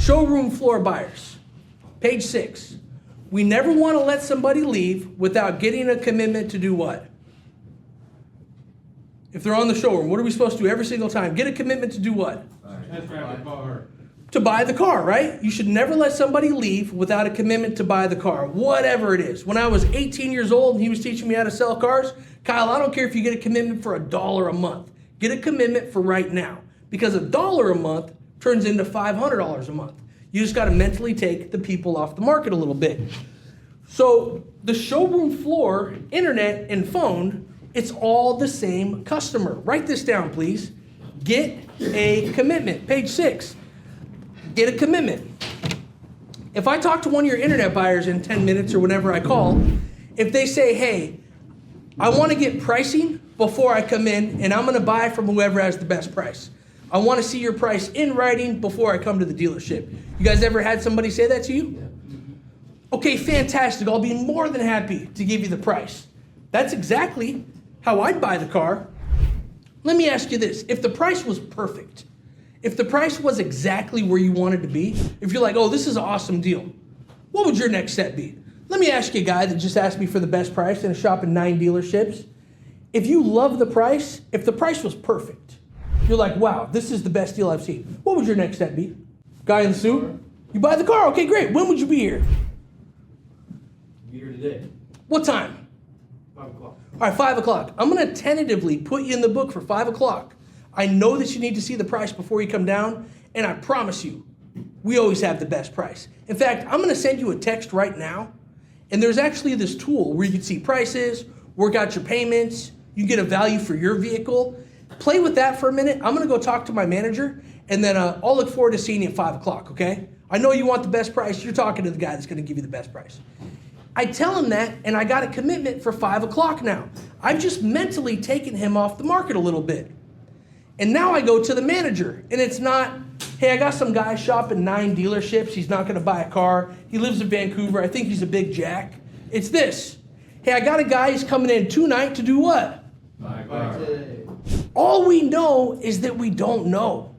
Showroom floor buyers, page 6. We never want to let somebody leave without getting a commitment to do what? If they're on the showroom, what are we supposed to do every single time? Get a commitment to do what? To buy the car, right? You should never let somebody leave without a commitment to buy the car, whatever it is. When I was 18 years old and he was teaching me how to sell cars, Kyle, I don't care if you get a commitment for $1 a month. Get a commitment for right now, because $1 a month turns into $500 a month. You just got to mentally take the people off the market a little bit. So the showroom floor, internet, and phone, it's all the same customer. Write this down, please. Get a commitment. Page 6. Get a commitment. If I talk to one of your internet buyers in 10 minutes or whenever I call, if they say, hey, I want to get pricing before I come in, and I'm going to buy from whoever has the best price. I want to see your price in writing before I come to the dealership. You guys ever had somebody say that to you? Okay, fantastic. I'll be more than happy to give you the price. That's exactly how I'd buy the car. Let me ask you this. If the price was perfect, if the price was exactly where you wanted to be, if you're like, oh, this is an awesome deal, what would your next step be? Let me ask you a guy that just asked me for the best price in a shop in 9 dealerships. If you love the price, if the price was perfect, you're like, wow, this is the best deal I've seen, what would your next step be? Guy in the suit? You buy the car? Okay, great. When would you be here? Be here today. What time? 5 o'clock. All right, 5 o'clock. I'm going to tentatively put you in the book for 5 o'clock. I know that you need to see the price before you come down, and I promise you, we always have the best price. In fact, I'm going to send you a text right now, and there's actually this tool where you can see prices, work out your payments, you get a value for your vehicle. Play with that for a minute. I'm going to go talk to my manager, and then I'll look forward to seeing you at 5 o'clock, okay? I know you want the best price. You're talking to the guy that's going to give you the best price. I tell him that, and I got a commitment for 5 o'clock now. I've just mentally taken him off the market a little bit. And now I go to the manager, and it's not, hey, I got some guy shopping 9 dealerships. He's not going to buy a car. He lives in Vancouver. I think he's a big jack. It's this. Hey, I got a guy who's coming in tonight to do what? Buy a car. All we know is that we don't know.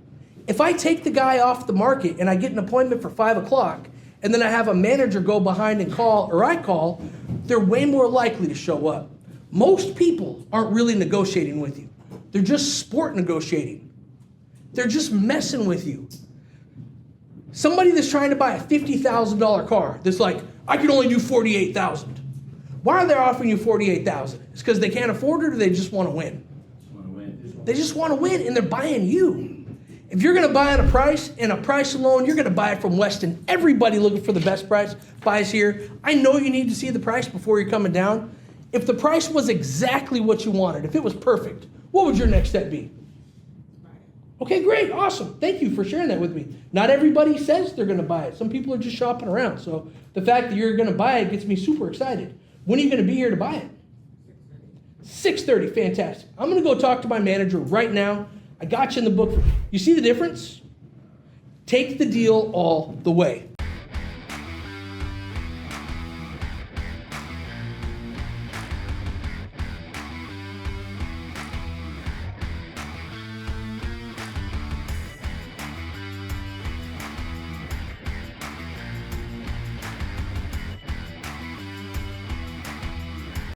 If I take the guy off the market and I get an appointment for 5 o'clock, and then I have a manager go behind and call, or I call, they're way more likely to show up. Most people aren't really negotiating with you. They're just sport negotiating. They're just messing with you. Somebody that's trying to buy a $50,000 car that's like, I can only do $48,000. Why are they offering you $48,000? It's because they can't afford it, or they just want to win. They just want to win, and they're buying you. If you're going to buy at a price, and a price alone, you're going to buy it from Weston. Everybody looking for the best price buys here. I know you need to see the price before you're coming down. If the price was exactly what you wanted, if it was perfect, what would your next step be? Okay, great, awesome. Thank you for sharing that with me. Not everybody says they're going to buy it. Some people are just shopping around. So the fact that you're going to buy it gets me super excited. When are you going to be here to buy it? 6:30, fantastic. I'm going to go talk to my manager right now. I got you in the book. You see the difference? Take the deal all the way.